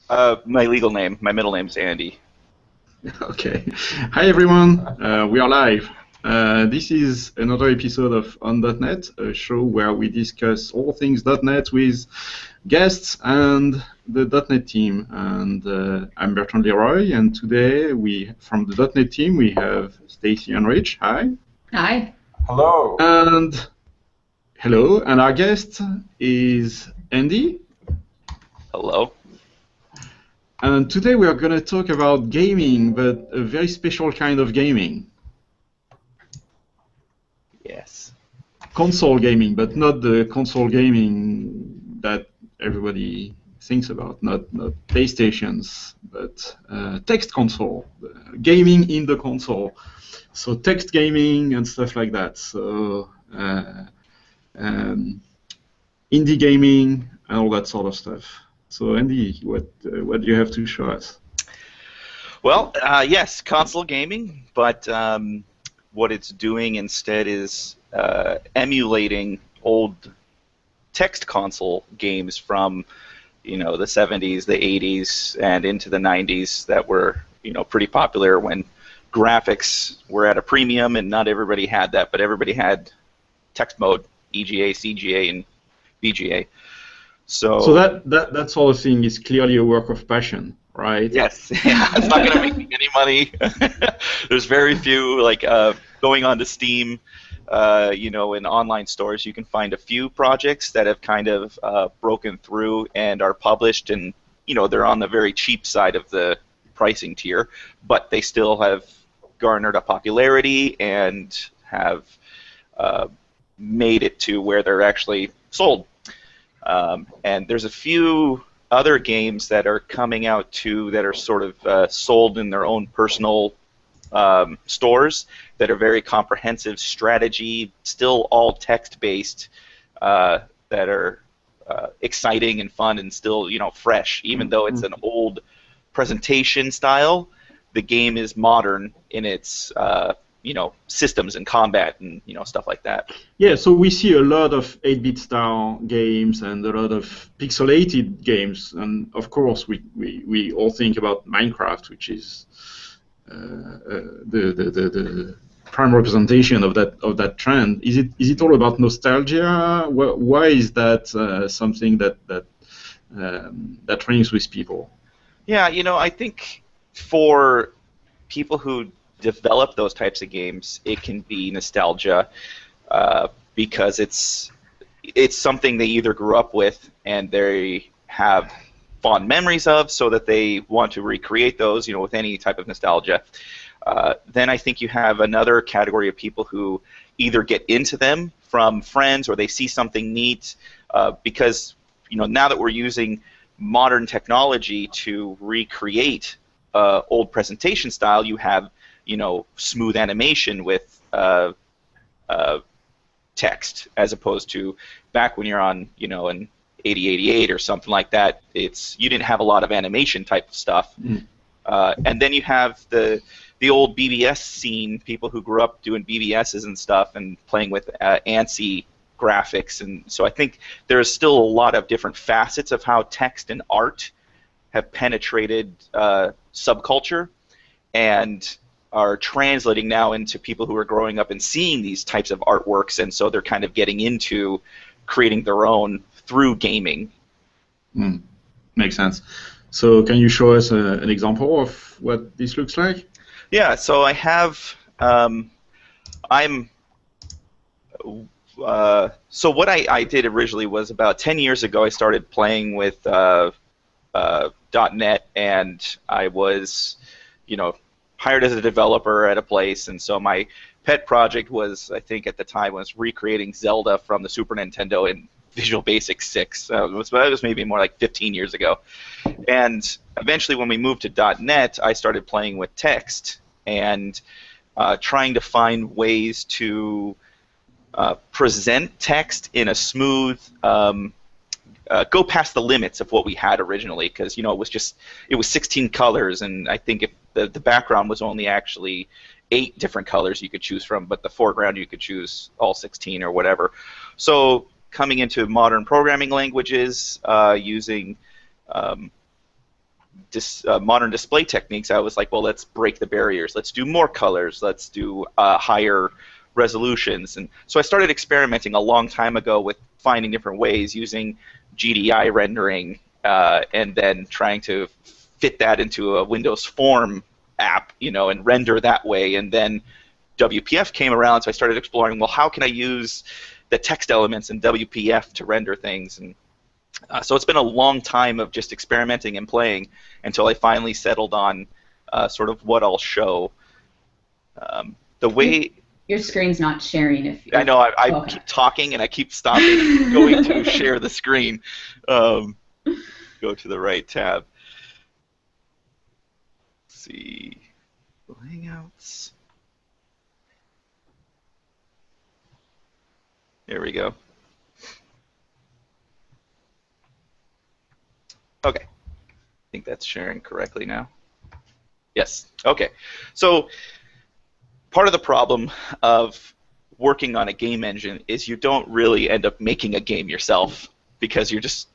My legal name. My middle name's Andy. Okay. Hi everyone, we are live. This is another episode of On.NET, a show where we discuss all things .NET with guests and the .NET team. And I'm Bertrand Leroy, and today from the .NET team we have Stacy and Rich. Hi. Hi. Hello. And hello, and our guest is Andy. Hello. And today we are going to talk about gaming, but a very special kind of gaming. Yes. Console gaming, but not the console gaming that everybody thinks about, not PlayStations, but text console, gaming in the console. So text gaming and stuff like that. So indie gaming and all that sort of stuff. So Andy, what do you have to show us? Well, yes, console gaming, but what it's doing instead is emulating old text console games from, the 70s, the 80s, and into the 90s that were, pretty popular when graphics were at a premium, and not everybody had that, but everybody had text mode, EGA, CGA, and VGA. So that sort of thing is clearly a work of passion, right? Yes, yeah, it's not going to make me any money. There's very few, going on to Steam, in online stores, you can find a few projects that have kind of broken through and are published, and they're on the very cheap side of the pricing tier, but they still have garnered a popularity and have made it to where they're actually sold. And there's a few other games that are coming out too that are sort of sold in their own personal stores that are very comprehensive strategy, still all text-based, that are exciting and fun and still fresh. Even though it's an old presentation style, the game is modern in its systems and combat and stuff like that. Yeah, so we see a lot of 8-bit style games and a lot of pixelated games, and of course we all think about Minecraft, which is the prime representation of that trend. Is it all about nostalgia? Why is that something that rings with people? Yeah, I think for people who develop those types of games, it can be nostalgia because it's something they either grew up with and they have fond memories of, so that they want to recreate those, with any type of nostalgia. Then I think you have another category of people who either get into them from friends or they see something neat because now that we're using modern technology to recreate old presentation style, you have smooth animation with text, as opposed to back when you're on, an 8088 or something like that. You didn't have a lot of animation type of stuff. And then you have the old BBS scene, people who grew up doing BBSs and stuff and playing with ANSI graphics. And so I think there's still a lot of different facets of how text and art have penetrated subculture and are translating now into people who are growing up and seeing these types of artworks, and so they're kind of getting into creating their own through gaming. Makes sense. So can you show us an example of what this looks like? Yeah, so I have, so what I did originally was about 10 years ago I started playing with .NET, and I was, hired as a developer at a place, and so my pet project was, I think at the time, was recreating Zelda from the Super Nintendo in Visual Basic 6. That was maybe more like 15 years ago. And eventually when we moved to .NET, I started playing with text and trying to find ways to present text in a smooth, go past the limits of what we had originally, because it was 16 colors, and I think if the background was only actually 8 different colors you could choose from, but the foreground you could choose all 16 or whatever. So coming into modern programming languages, using modern display techniques, I was like, well, let's break the barriers. Let's do more colors. Let's do higher resolutions. And so I started experimenting a long time ago with finding different ways using GDI rendering and then trying to fit that into a Windows Form app, and render that way. And then WPF came around, so I started exploring, well, how can I use the text elements in WPF to render things? And so it's been a long time of just experimenting and playing until I finally settled on sort of what I'll show. The way your screen's not sharing. If I know I keep talking and I keep stopping, going to share the screen. Go to the right tab. Let's see, Hangouts. There we go. Okay, I think that's sharing correctly now. Yes, okay. So part of the problem of working on a game engine is you don't really end up making a game yourself because you're just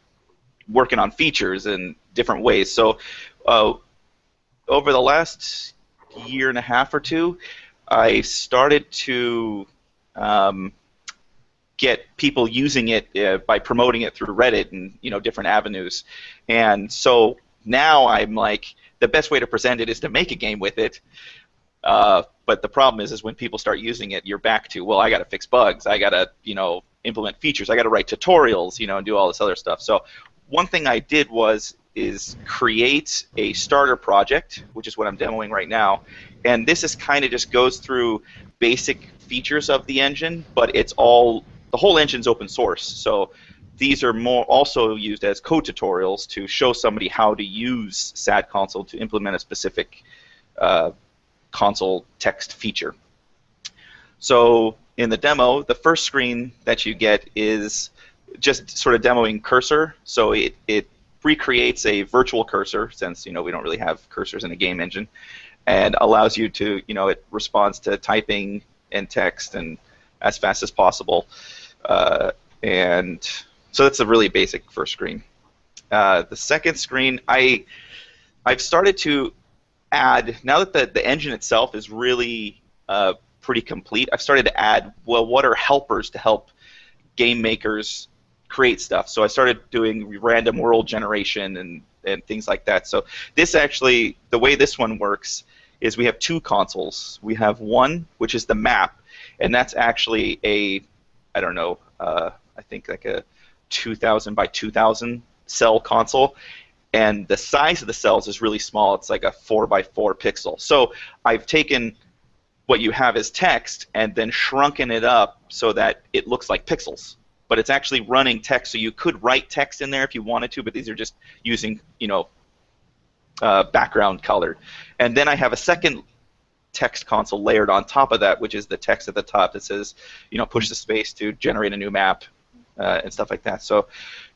working on features in different ways. So over the last year and a half or two, I started to get people using it by promoting it through Reddit and different avenues. And so now I'm like, the best way to present it is to make a game with it. But the problem is when people start using it, you're back to, well, I got to fix bugs, I got to implement features, I got to write tutorials, and do all this other stuff. So one thing I did is create a starter project, which is what I'm demoing right now. And this is kind of just goes through basic features of the engine, but the whole engine's open source. So these are more also used as code tutorials to show somebody how to use SadConsole to implement a specific console text feature. So in the demo, the first screen that you get is just sort of demoing cursor. So it recreates a virtual cursor, since we don't really have cursors in a game engine, and allows you to, it responds to typing and text and as fast as possible. And so that's a really basic first screen. The second screen, I've started to add, now that the engine itself is really pretty complete, I've started to add, well, what are helpers to help game makers create stuff? So I started doing random world generation and things like that. So this actually, the way this one works is we have two consoles. We have one, which is the map, and that's actually a, I don't know, I think like a 2,000 by 2,000 cell console, and the size of the cells is really small. It's like a 4 by 4 pixel. So I've taken what you have as text and then shrunken it up so that it looks like pixels, but it's actually running text. So you could write text in there if you wanted to, but these are just using background color. And then I have a second text console layered on top of that, which is the text at the top that says, push the space to generate a new map and stuff like that. So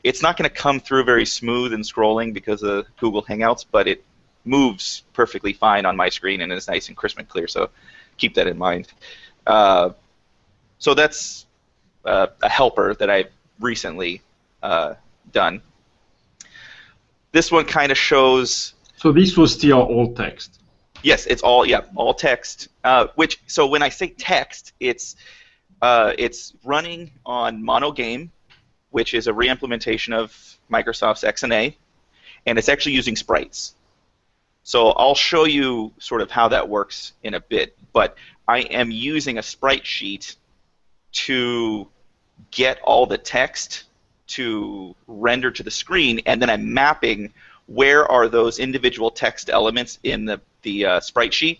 it's not going to come through very smooth and scrolling because of Google Hangouts, but it moves perfectly fine on my screen and is nice and crisp and clear. So keep that in mind. So that's a helper that I've recently done. This one kind of shows. So this was still all text. Yes, it's all text. So when I say text, it's running on MonoGame, which is a re-implementation of Microsoft's XNA, and it's actually using sprites. So I'll show you sort of how that works in a bit, but I am using a sprite sheet to get all the text to render to the screen, and then I'm mapping where are those individual text elements in the sprite sheet,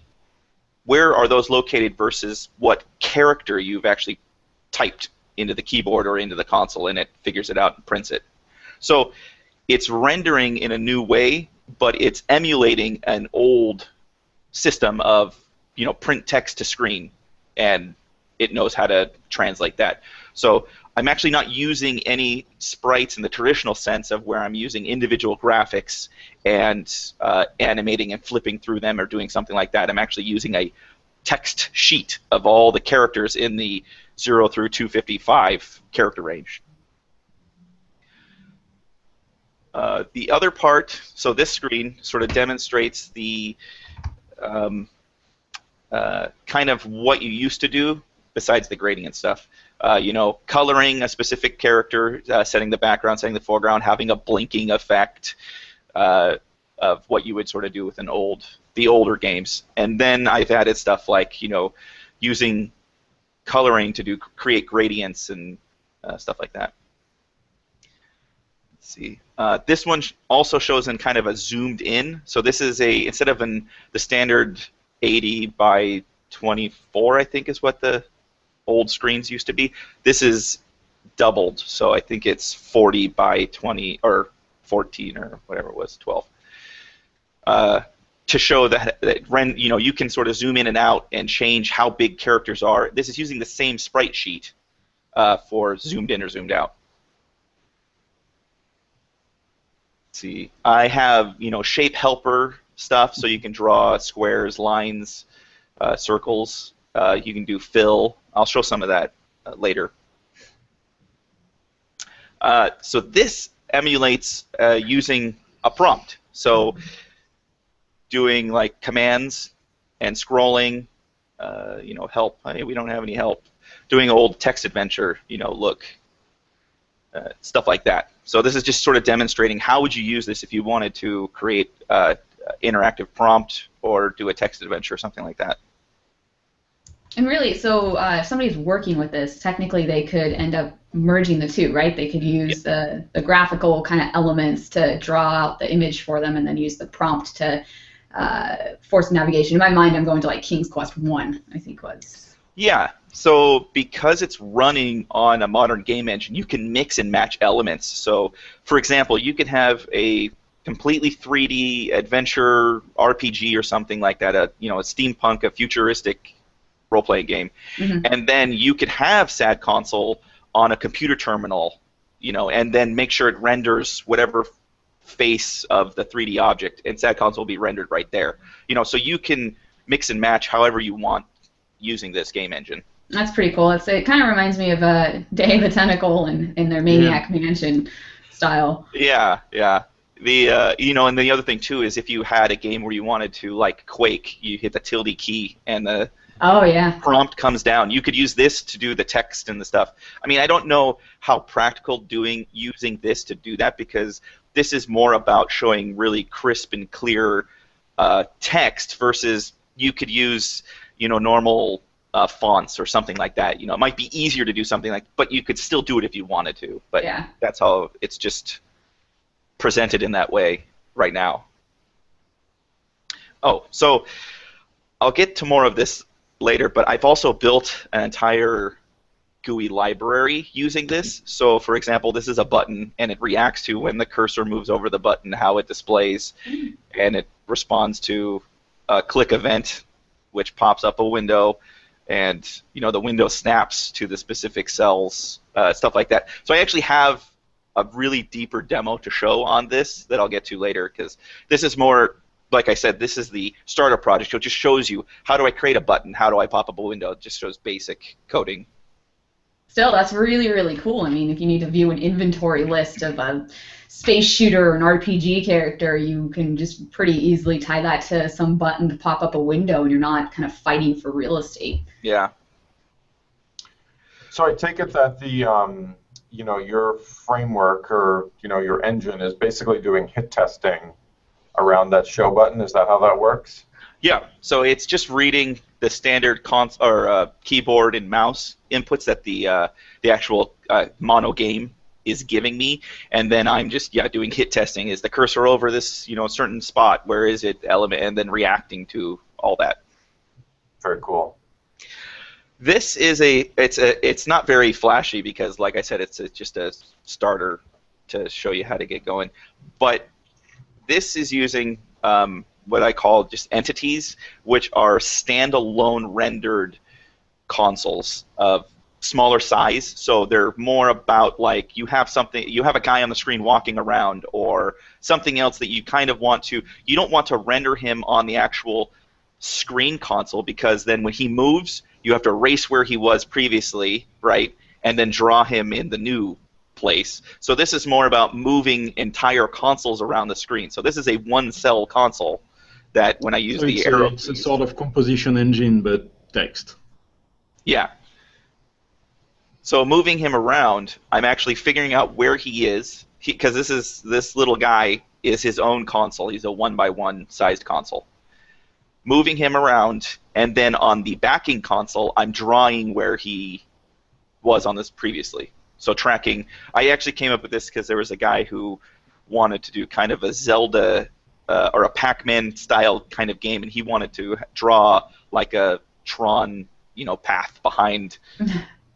where are those located versus what character you've actually typed into the keyboard or into the console, and it figures it out and prints it. So it's rendering in a new way, but it's emulating an old system of print text to screen, and it knows how to translate that. So I'm actually not using any sprites in the traditional sense of where I'm using individual graphics and animating and flipping through them or doing something like that. I'm actually using a text sheet of all the characters in the 0 through 255 character range. The other part, so this screen sort of demonstrates the kind of what you used to do besides the gradient stuff. Coloring a specific character, setting the background, setting the foreground, having a blinking effect of what you would sort of do with the older games. And then I've added stuff like, using coloring to create gradients and stuff like that. Let's see. This one also shows in kind of a zoomed in. So this is instead of the standard 80 by 24, I think is what the old screens used to be. This is doubled, so I think it's 40 by 20 or 14 or whatever it was, 12. To show that you can sort of zoom in and out and change how big characters are. This is using the same sprite sheet for zoomed in or zoomed out. Let's see, I have shape helper stuff, so you can draw squares, lines, circles. You can do fill. I'll show some of that later. So this emulates using a prompt. So doing like commands and scrolling, help. Hey, we don't have any help. Doing old text adventure, look, stuff like that. So this is just sort of demonstrating how would you use this if you wanted to create interactive prompt or do a text adventure or something like that. And really, so if somebody's working with this, technically they could end up merging the two, right? They could use the graphical kind of elements to draw out the image for them and then use the prompt to force navigation. In my mind, I'm going to like King's Quest 1, I think was. Yeah, so because it's running on a modern game engine, you can mix and match elements. So, for example, you could have a completely 3D adventure RPG or something like that, a steampunk, a futuristic role-playing game, and then you could have SadConsole on a computer terminal, and then make sure it renders whatever face of the 3D object, and SadConsole will be rendered right there. So you can mix and match however you want using this game engine. That's pretty cool. It kind of reminds me of Day of the Tentacle in their Maniac Mansion style. Yeah. The and the other thing too is if you had a game where you wanted to, like Quake, you hit the tilde key and the prompt comes down. You could use this to do the text and the stuff. I mean, I don't know how practical using this to do that, because this is more about showing really crisp and clear text versus you could use normal fonts or something like that. It might be easier to do something like, but you could still do it if you wanted to. But that's how it's just presented in that way right now. Oh, so I'll get to more of this later, but I've also built an entire GUI library using this. So, for example, this is a button, and it reacts to when the cursor moves over the button, how it displays, and it responds to a click event, which pops up a window, and the window snaps to the specific cells, stuff like that. So I actually have a really deeper demo to show on this that I'll get to later, because this is more, like I said, this is the starter project, so it just shows you how do I create a button, how do I pop up a window. It just shows basic coding. Still, that's really, really cool. I mean, if you need to view an inventory list of a space shooter or an RPG character, you can just pretty easily tie that to some button to pop up a window, and you're not kind of fighting for real estate. Yeah. So I take it that the your framework or your engine is basically doing hit testing around that show button. Is that how that works? Yeah. So it's just reading the standard keyboard and mouse inputs that the actual mono game is giving me, and then I'm just doing hit testing. Is the cursor over this certain spot? Where is it element? And then reacting to all that. Very cool. This is it's not very flashy because, like I said, it's just a starter to show you how to get going. But this is using what I call just entities, which are standalone rendered consoles of smaller size. So they're more about like you have a guy on the screen walking around or something else that you kind of you don't want to render him on the actual screen console, because then when he moves, you have to erase where he was previously, right, and then draw him in the new place. So this is more about moving entire consoles around the screen. So this is a one-cell console that when I use So the arrow it's a sort of composition engine, but text. Yeah. So moving him around, I'm actually figuring out where he is, because this little guy is his own console. He's a 1x1 sized console. Moving him around, and then on the backing console, I'm drawing where he was on this previously. So tracking. I actually came up with this because there was a guy who wanted to do kind of a Zelda or a Pac-Man style kind of game, and he wanted to draw like a Tron, path behind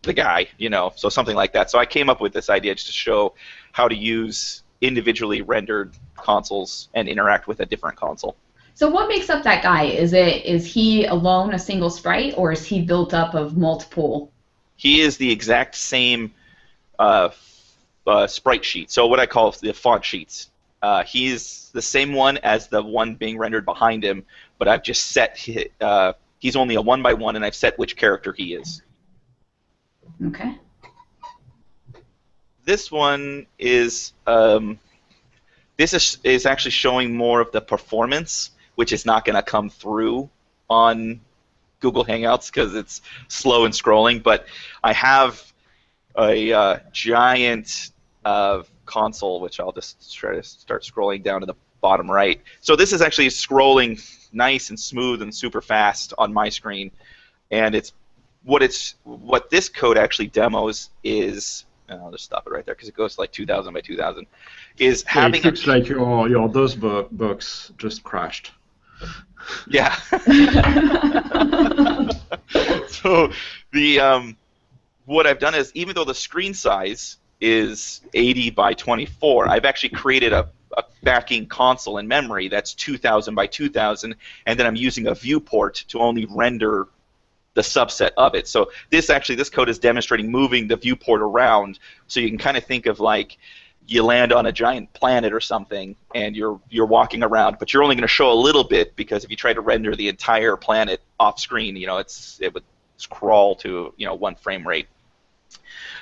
the guy, so something like that. So I came up with this idea just to show how to use individually rendered consoles and interact with a different console. So what makes up that guy? Is he alone a single sprite, or is he built up of multiple? He is the exact same sprite sheet. So what I call the font sheets. He's the same one as the one being rendered behind him, but I've just set he's only a 1x1, and I've set which character he is. Okay. This one is this is actually showing more of the performance, which is not going to come through on Google Hangouts because it's slow and scrolling. But I have a giant console, which I'll just try to start scrolling down to the bottom right. So this is actually scrolling nice and smooth and super fast on my screen, and what this code actually demos is. I'll just stop it right there because it goes to like 2000 by 2000. Is having it looks like your DOS box just crashed. Yeah. So the what I've done is, even though the screen size is 80 by 24, I've actually created a backing console in memory that's 2000 by 2000, and then I'm using a viewport to only render the subset of it. So this code is demonstrating moving the viewport around, so you can kind of think of like you land on a giant planet or something, and you're walking around, but you're only going to show a little bit, because if you try to render the entire planet off screen, it would crawl to 1 frame rate.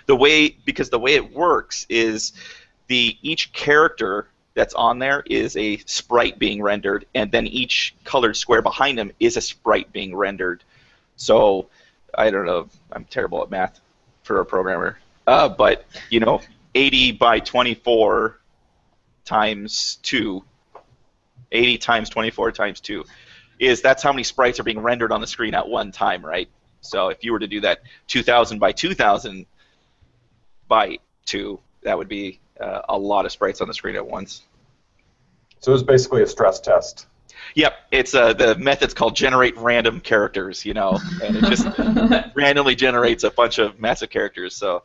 Because the way it works is each character that's on there is a sprite being rendered, and then each colored square behind them is a sprite being rendered. So I don't know, I'm terrible at math for a programmer, but 80 by 24 times 2, 80 times 24 times 2, that's how many sprites are being rendered on the screen at one time, right? So if you were to do that 2000 by 2000 by 2, that would be a lot of sprites on the screen at once. So it's basically a stress test. Yep, it's the method's called generate random characters, and it just randomly generates a bunch of massive characters. So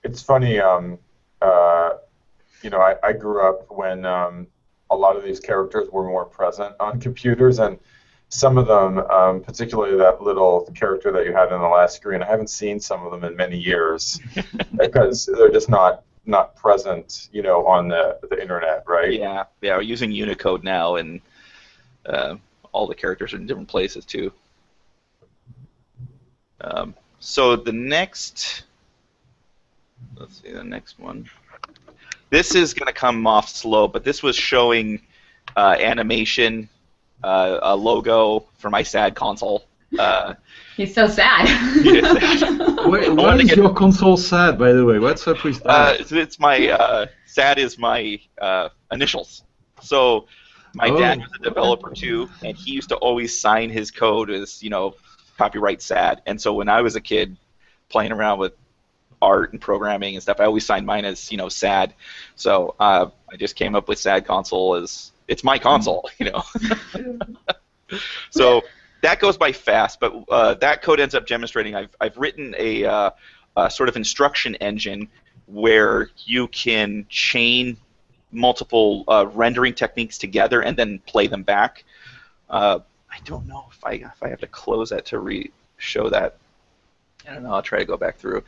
it's funny, I grew up when a lot of these characters were more present on computers, and some of them, particularly that little character that you had on the last screen, I haven't seen some of them in many years because they're just not present, on the internet, right? Yeah, we're using Unicode now, and all the characters are in different places too. So the next, let's see, the next one. This is going to come off slow, but this was showing animation, a logo for my SadConsole. He's so sad. Why is your console sad, by the way? What's up with that? It's my SAD is my initials. So my dad was a developer too, and he used to always sign his code as copyright SAD. And so when I was a kid playing around with art and programming and stuff, I always signed mine as SAD. So I just came up with SadConsole as it's my console, So that goes by fast, but that code ends up demonstrating. I've written a sort of instruction engine where you can chain multiple rendering techniques together and then play them back. I don't know if I have to close that to show that. I don't know. I'll try to go back through.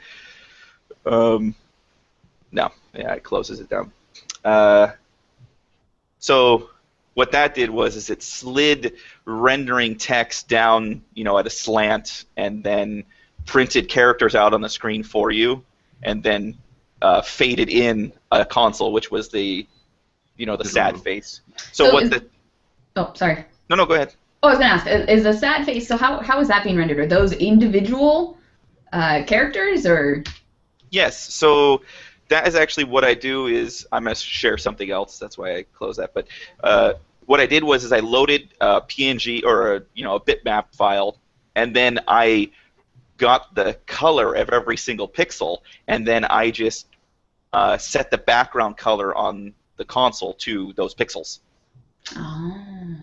No, yeah, it closes it down. So what that did was it slid rendering text down, at a slant, and then printed characters out on the screen for you. and then faded in a console, which was the the sad face. So what the? Oh, sorry. No, go ahead. Oh, I was going to ask, is the sad face, so how is that being rendered? Are those individual characters, or? Yes, so that is actually what I do is, I'm going to share something else, that's why I closed that, but what I did was I loaded a PNG, or a bitmap file, and then I got the color of every single pixel, and then I just set the background color on the console to those pixels. Oh.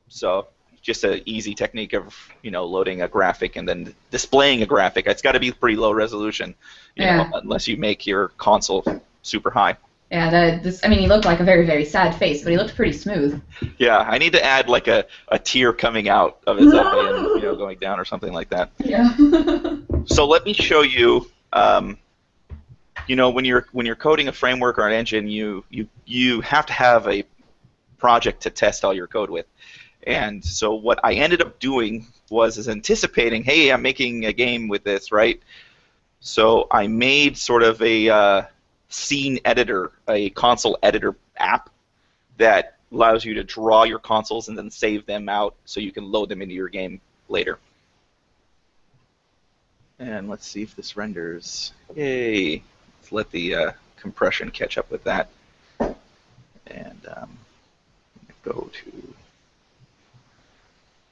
So just an easy technique of loading a graphic and then displaying a graphic. It's got to be pretty low resolution, you know, unless you make your console super high. Yeah, he looked like a very, very sad face, but he looked pretty smooth. Yeah, I need to add like a tear coming out of his eye and going down or something like that. Yeah. So let me show you. When you're coding a framework or an engine, you have to have a project to test all your code with. And so what I ended up doing was anticipating, hey, I'm making a game with this, right? So I made sort of a scene editor, a console editor app that allows you to draw your consoles and then save them out so you can load them into your game later. And let's see if this renders. Yay. Let's let the compression catch up with that. And go to...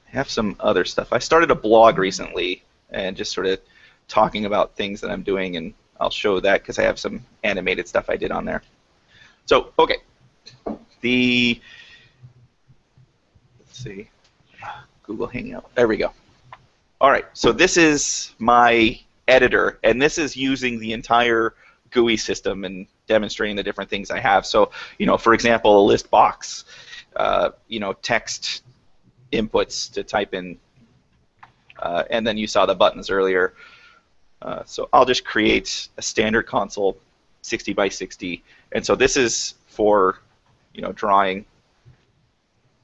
I have some other stuff. I started a blog recently and just sort of talking about things that I'm doing, and I'll show that because I have some animated stuff I did on there. So, okay. Let's see, Google Hangout. There we go. All right, so this is my editor, and this is using the entire GUI system and demonstrating the different things I have. So, for example, a list box, text inputs to type in, and then you saw the buttons earlier. So I'll just create a standard console, 60 by 60, and so this is for drawing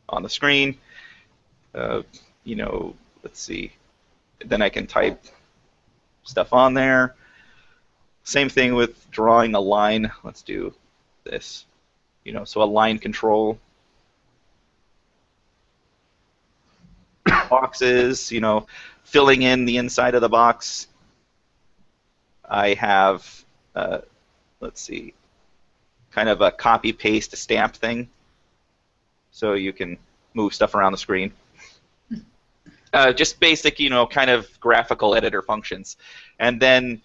on the screen. Let's see. Then I can type stuff on there. Same thing with drawing a line. Let's do this. So a line control. Boxes, filling in the inside of the box. I have, let's see, kind of a copy-paste stamp thing, so you can move stuff around the screen. Just basic, kind of graphical editor functions. And then,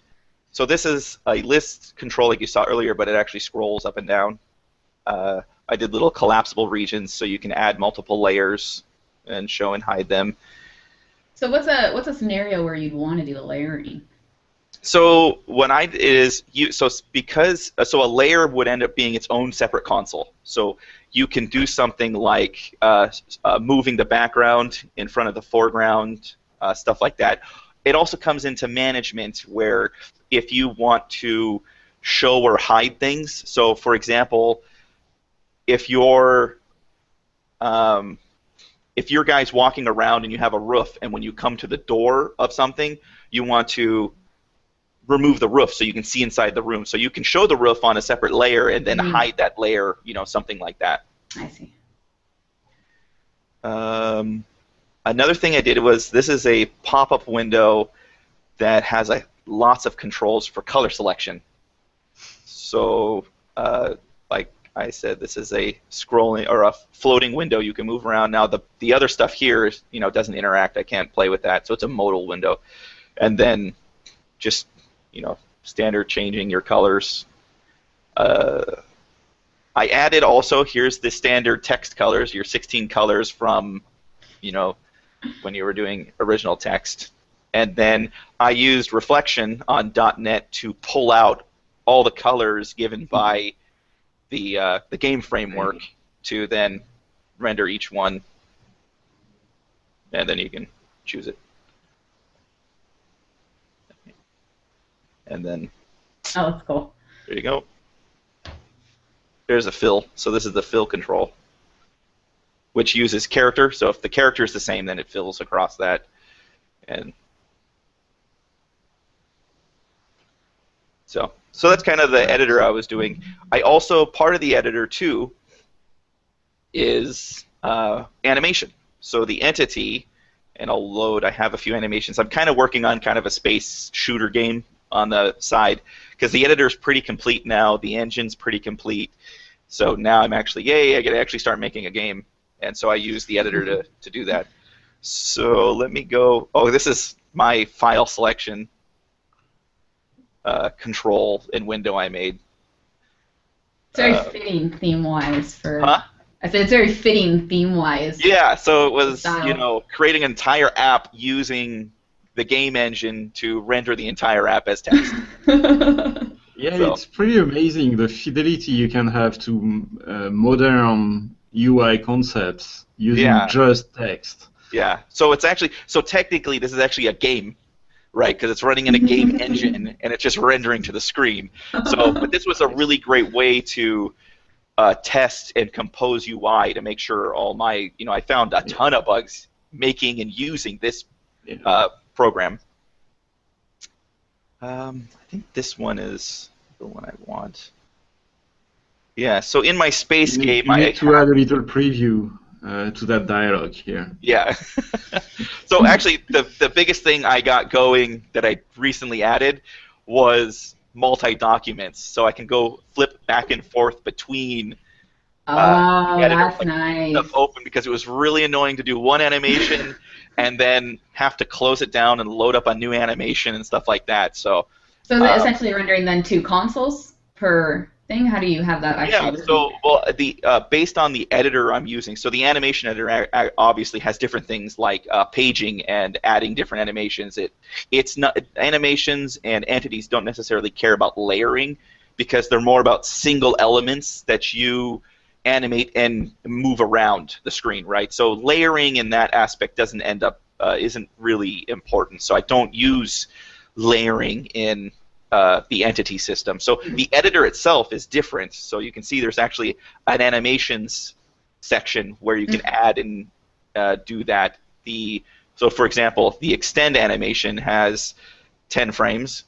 so this is a list control like you saw earlier, but it actually scrolls up and down. I did little collapsible regions, so you can add multiple layers and show and hide them. So what's a scenario where you'd want to do the layering? So what I did is so a layer would end up being its own separate console. So you can do something like moving the background in front of the foreground, stuff like that. It also comes into management where if you want to show or hide things. So for example, if you're guys walking around and you have a roof, and when you come to the door of something, you want to remove the roof so you can see inside the room. So you can show the roof on a separate layer and then hide that layer, something like that. I see. Another thing I did was, this is a pop-up window that has lots of controls for color selection. So, like I said, this is a scrolling or a floating window you can move around. Now the other stuff here, doesn't interact. I can't play with that, so it's a modal window. And then just standard changing your colors. I added also, here's the standard text colors, your 16 colors from when you were doing original text. And then I used reflection on .NET to pull out all the colors given by the game framework to then render each one, and then you can choose it. And then oh, that's cool. There you go. There's a fill. So this is the fill control, which uses character. So if the character is the same, then it fills across that. And So that's kind of the editor I was doing. I also, part of the editor too is animation. So the entity, and I'll load, I have a few animations. I'm kind of working on kind of a space shooter game on the side, because the editor's pretty complete now, the engine's pretty complete. So now I'm actually, yay, I get to actually start making a game. And so I use the editor to do that. So let me go, oh, this is my file selection control and window I made. It's very fitting theme-wise for. Huh? I said it's very fitting theme-wise. Yeah, so it was Style. creating an entire app using the game engine to render the entire app as text. Yeah, So- it's pretty amazing the fidelity you can have to modern UI concepts using Yeah. just text. Yeah, so it's actually, so technically this is actually a game, right? Because it's running in a game engine and it's just rendering to the screen. So, but this was a really great way to test and compose UI to make sure all my, I found a ton of bugs making and using this program. I think this one is the one I want. Yeah, so in my space game, You need to add a little preview to that dialogue here. Yeah. So actually, the biggest thing I got going that I recently added was multi-documents, so I can go flip back and forth between Oh, the editor, that's like, nice. stuff open, because it was really annoying to do one animation and then have to close it down and load up a new animation and stuff like that. So So is it essentially rendering then 2 consoles per thing? How do you have that actually? yeah, working? so well, the based on the editor I'm using, so the animation editor obviously has different things like paging and adding different animations. It's not, animations and entities don't necessarily care about layering, because they're more about single elements that you animate and move around the screen, right? So layering in that aspect doesn't end up isn't really important. So I don't use layering in the entity system. So the editor itself is different. So you can see there's actually an animations section where you can add and do that. So for example, the extend animation has 10 frames,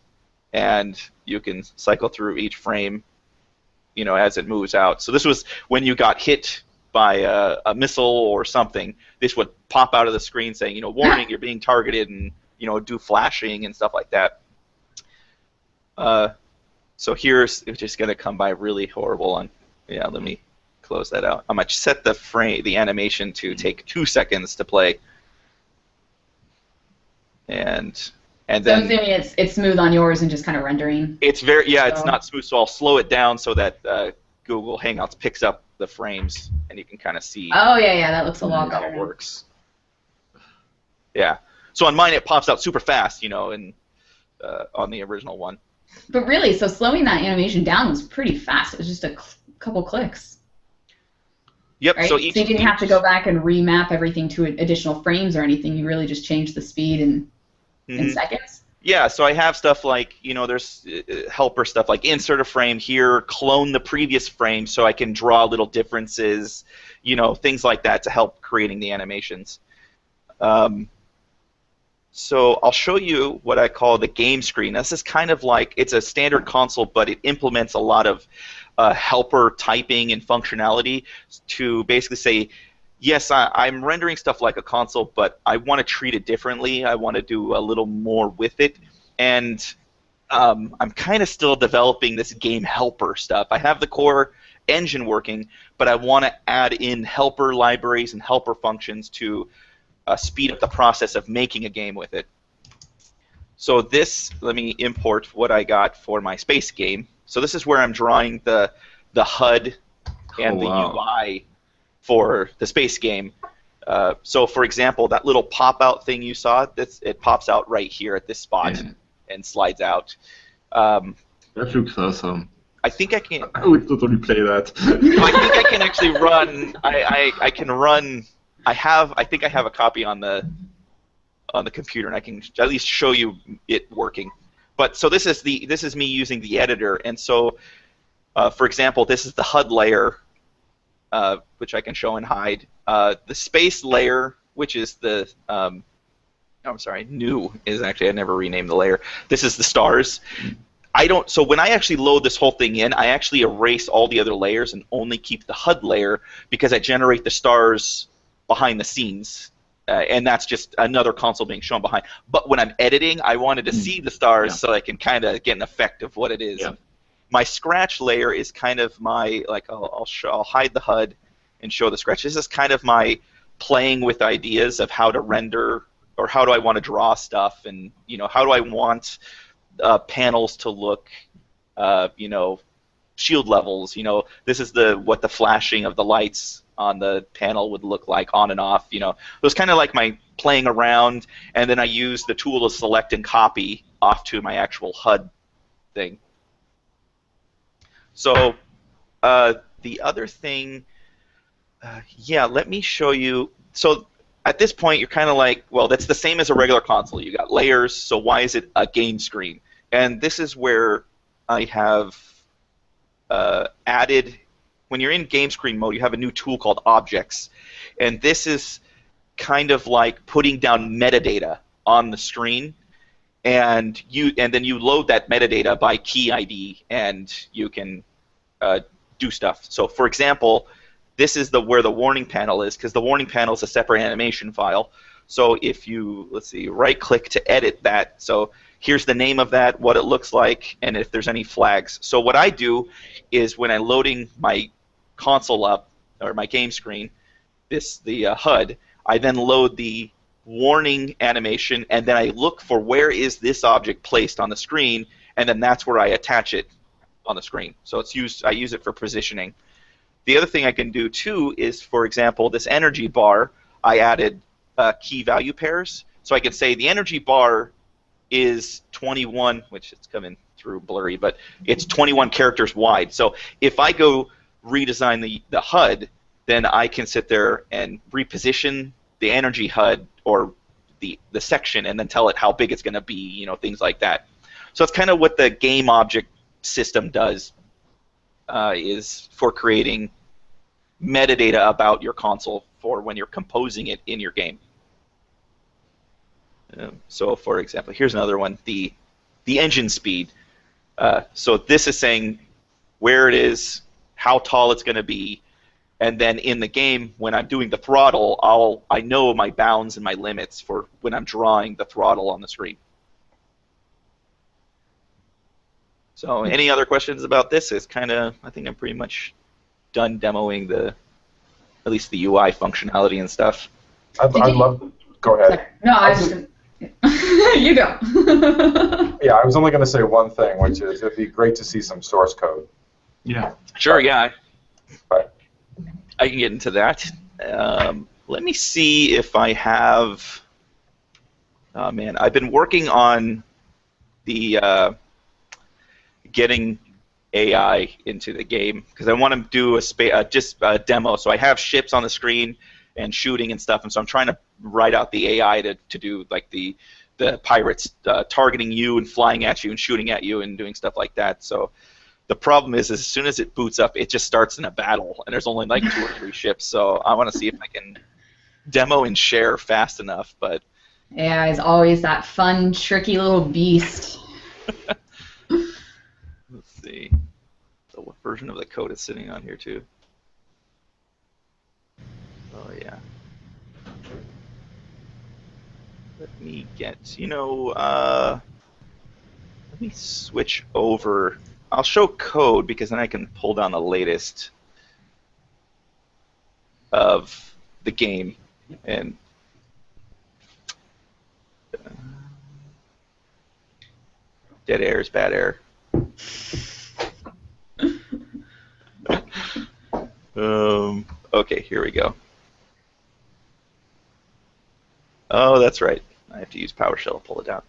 and you can cycle through each frame, as it moves out. So this was when you got hit by a missile or something, this would pop out of the screen saying, warning, you're being targeted, and do flashing and stuff like that. So here's, it's just going to come by really horrible on, let me close that out. I'm going to set the animation to take 2 seconds to play. And So then I'm assuming it's smooth on yours and just kind of rendering. it's very, it's So- not smooth, so I'll slow it down so that Google Hangouts picks up the frames, and you can kind of see Oh yeah, that looks a lot how better. it works. Yeah. So on mine it pops out super fast, and on the original one. But really, so slowing that animation down was pretty fast. It was just a couple clicks, Yep. right? So So each you didn't have to go back and remap everything to additional frames or anything. You really just changed the speed in seconds. Yeah, so I have stuff like, there's helper stuff like insert a frame here, clone the previous frame so I can draw little differences, things like that to help creating the animations. So I'll show you what I call the game screen. This is kind of like, it's a standard console, but it implements a lot of helper typing and functionality to basically say, yes, I'm rendering stuff like a console, but I want to treat it differently. I want to do a little more with it. And I'm kind of still developing this game helper stuff. I have the core engine working, but I want to add in helper libraries and helper functions to speed up the process of making a game with it. So this, let me import what I got for my space game. So this is where I'm drawing the HUD and the UI for the space game. So for example, that little pop-out thing you saw, it pops out right here at this spot and slides out. That looks awesome. I think I can. I would totally play that. I think I can actually run. I can run. I think I have a copy on the computer, and I can at least show you it working. But so this is me using the editor, and so for example, this is the HUD layer, which I can show and hide. The space layer, which is the new is actually, I never renamed the layer. This is the stars. I don't. So when I actually load this whole thing in, I actually erase all the other layers and only keep the HUD layer because I generate the stars behind the scenes, and that's just another console being shown behind. But when I'm editing, I wanted to see the stars so I can kind of get an effect of what it is. Yeah. My scratch layer is kind of my I'll hide the HUD and show the scratch. This is kind of my playing with ideas of how to render or how do I want to draw stuff, and how do I want panels to look, shield levels. This is what the flashing of the lights on the panel would look like on and off. It was kind of like my playing around, and then I use the tool to select and copy off to my actual HUD thing. So the other thing, let me show you. So at this point, you're kind of like, well, that's the same as a regular console. You got layers, so why is it a game screen? And this is where I have added, when you're in game screen mode, you have a new tool called Objects. And this is kind of like putting down metadata on the screen. And then you load that metadata by key ID, and you can do stuff. So, for example, this is where the warning panel is, because the warning panel is a separate animation file. So if you, let's see, right-click to edit that. So here's the name of that, what it looks like, and if there's any flags. So what I do is when I'm loading my console up, or my game screen, the HUD, I then load the warning animation, and then I look for where is this object placed on the screen, and then that's where I attach it on the screen. So I use it for positioning. The other thing I can do too is, for example, this energy bar, I added key value pairs. So I could say the energy bar is 21, which it's coming through blurry, but it's 21 characters wide. So if I go redesign the HUD, then I can sit there and reposition the energy HUD or the section, and then tell it how big it's going to be, things like that. So it's kind of what the game object system does, is for creating metadata about your console for when you're composing it in your game. So, for example, here's another one: the engine speed. So this is saying where it is, how tall it's going to be, and then in the game, when I'm doing the throttle, I know my bounds and my limits for when I'm drawing the throttle on the screen. So, any other questions about this? It's kind of, I think I'm pretty much done demoing at least the UI functionality and stuff. I'd love. Go ahead. No, I was just. You go. Yeah, I was only going to say one thing, which is it'd be great to see some source code. Yeah. Sure. Yeah. Right. I can get into that. Let me see if I have. Oh man, I've been working on the getting AI into the game because I want to do just a demo. So I have ships on the screen and shooting and stuff, and so I'm trying to write out the AI to do like the pirates targeting you and flying at you and shooting at you and doing stuff like that. So the problem is as soon as it boots up, it just starts in a battle, and there's only like 2 or 3 ships. So I want to see if I can demo and share fast enough. But AI is always that fun, tricky little beast. let's see. So what version of the code is sitting on here too? Oh yeah. Let me get, let me switch over. I'll show code because then I can pull down the latest of the game. And dead air is bad air. Okay, here we go. Oh, that's right. I have to use PowerShell to pull it down.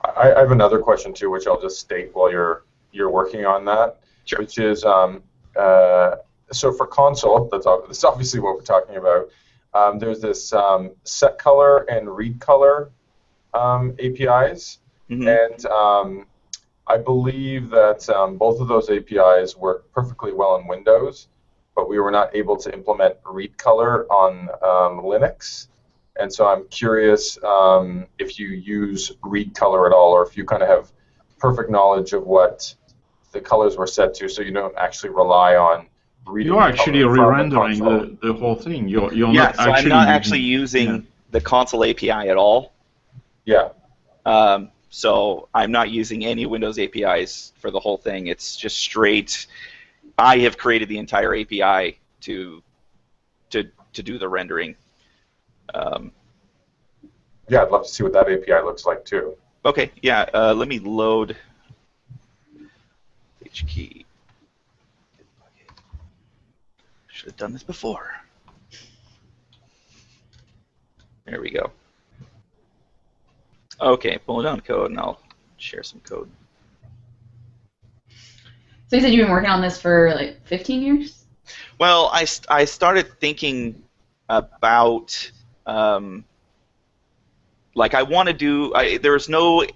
I have another question too, which I'll just state while you're working on that. Sure. Which is, so for console, that's obviously what we're talking about. There's this set color and read color APIs, and I believe that both of those APIs work perfectly well in Windows, but we were not able to implement read color on Linux. And so I'm curious if you use read color at all, or if you kind of have perfect knowledge of what the colors were set to, so you don't actually rely on reading You're the actually color from the re-rendering console. the whole thing. You're Yeah, not so I'm actually not actually using. using the console API at all. Yeah. So I'm not using any Windows APIs for the whole thing. It's just straight. I have created the entire API to do the rendering. Yeah, I'd love to see what that API looks like too. Okay, yeah. Let me load HKey. Should have done this before. There we go. Okay, pull down code, and I'll share some code. So you said you've been working on this for like 15 years? Well, I started thinking about like I want to do. There's no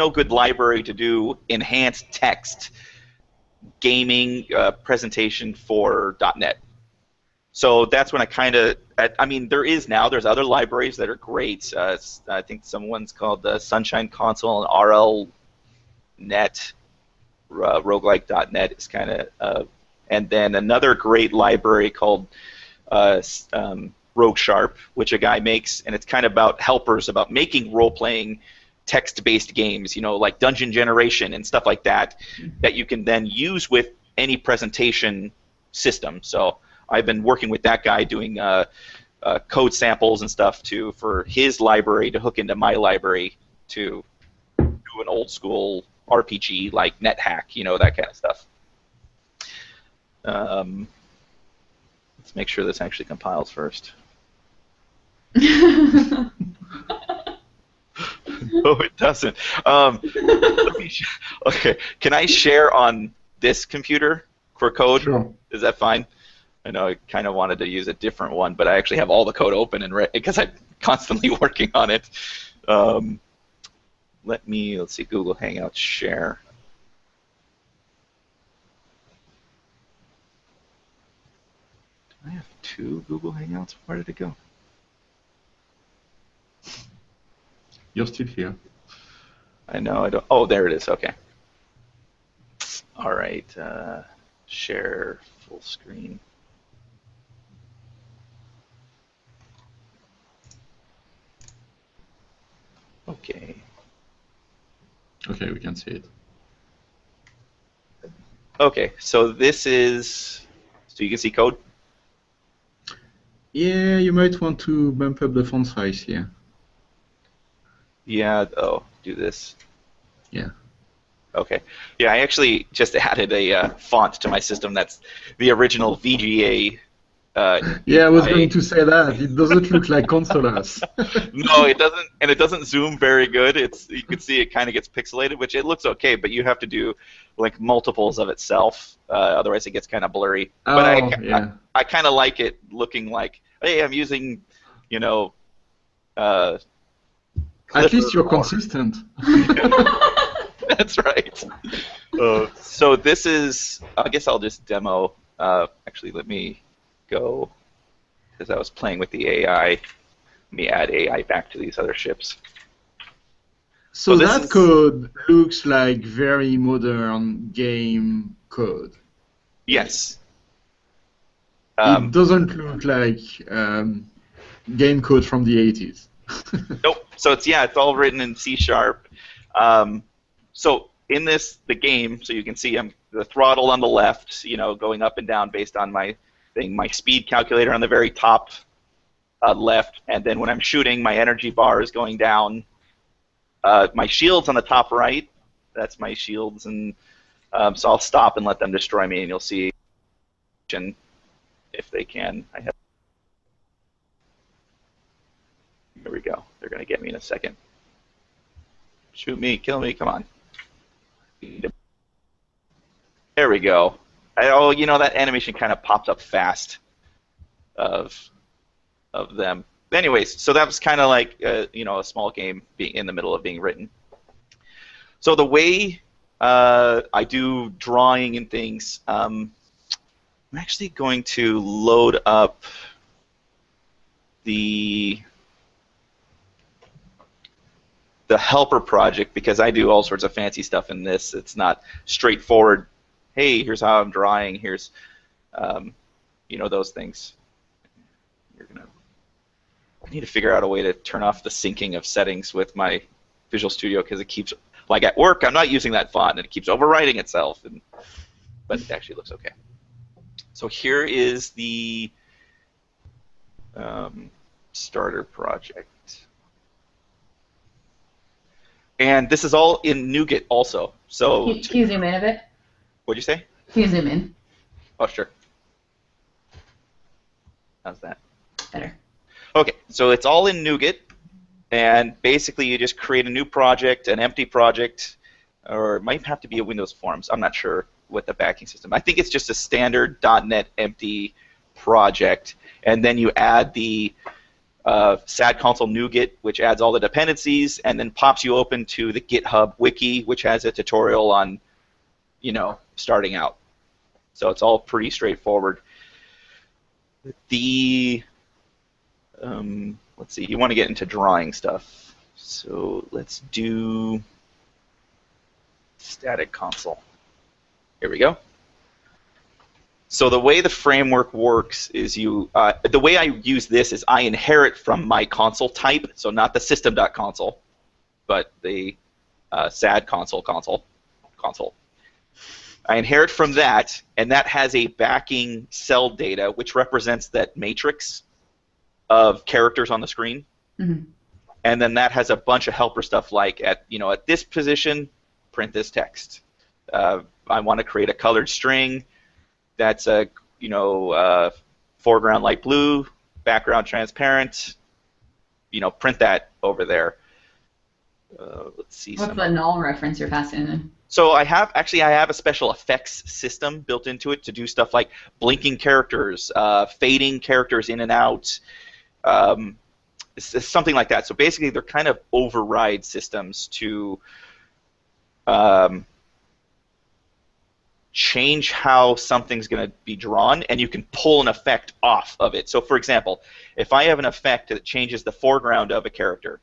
good library to do enhanced text gaming presentation for .NET. So that's when I kind of. I mean, there is now. There's other libraries that are great. I think someone's called the Sunshine Console and RLNet. Roguelike.net is kind of, and then another great library called Rogue Sharp, which a guy makes, and it's kind of about helpers about making role-playing text-based games, like dungeon generation and stuff like that, that you can then use with any presentation system. So I've been working with that guy doing code samples and stuff for his library to hook into my library to do an old-school RPG like NetHack, that kind of stuff. Let's make sure this actually compiles first. Oh, it doesn't. Okay, can I share on this computer for code? Sure. Is that fine? I know I kind of wanted to use a different one, but I actually have all the code open and because I'm constantly working on it. Let's see, Google Hangouts share. Do I have two Google Hangouts? Where did it go? You're still here. I know, I don't. Oh, there it is. Okay. All right. Share full screen. Okay. Okay, we can see it. Okay, so this is. So you can see code? Yeah, you might want to bump up the font size here. Yeah, do this. Yeah. Okay. Yeah, I actually just added a font to my system that's the original VGA. Yeah, I was going to say that. It doesn't look like consolas. No, it doesn't, and it doesn't zoom very good. You can see it kind of gets pixelated, which it looks okay, but you have to do like multiples of itself, otherwise it gets kind of blurry. Oh, But yeah. I kind of like it looking like, hey, I'm using, At least you're consistent. That's right. So this is, I guess I'll just demo. Actually, let me go, because I was playing with the AI. Let me add AI back to these other ships. So that code looks like very modern game code. Yes. It doesn't look like game code from the 80s. Nope. So it's all written in C#. So in the game, so you can see the throttle on the left, going up and down based on my thing. My speed calculator on the very top left, and then when I'm shooting, my energy bar is going down. My shield's on the top right. That's my shields, and so I'll stop and let them destroy me, and you'll see if they can. Here we go. They're going to get me in a second. Shoot me, kill me, come on. There we go. That animation kind of popped up fast of them. Anyways, so that was kind of like a small game being in the middle of being written. So the way I do drawing and things, I'm actually going to load up the helper project, because I do all sorts of fancy stuff in this. It's not straightforward. Hey, here's how I'm drawing. Here's, you know, those things. I need to figure out a way to turn off the syncing of settings with my Visual Studio, because it keeps, like at work, I'm not using that font, and it keeps overwriting itself. But it actually looks okay. So here is the starter project. And this is all in NuGet also. So Can you zoom in a bit? What'd you say? Can you zoom in? Oh, sure. How's that? Better. Okay, so it's all in NuGet, and basically you just create a new project, an empty project, or it might have to be a Windows Forms. I'm not sure what the backing system. I think it's just a standard .NET empty project, and then you add the SadConsole NuGet, which adds all the dependencies, and then pops you open to the GitHub wiki, which has a tutorial on, you know, starting out. So it's all pretty straightforward. The let's see, you want to get into drawing stuff. So let's do static console. Here we go. So the way the framework works is the way I use this is I inherit from my console type, so not the system.console, but the SadConsole console. I inherit from that, and that has a backing cell data, which represents that matrix of characters on the screen. Mm-hmm. And then that has a bunch of helper stuff like at this position, print this text. I want to create a colored string that's a foreground light blue, background transparent. Print that over there. Let's see. What's the null reference you're passing in? So I have a special effects system built into it to do stuff like blinking characters, fading characters in and out, it's something like that. So basically, they're kind of override systems to change how something's going to be drawn, and you can pull an effect off of it. So for example, if I have an effect that changes the foreground of a character,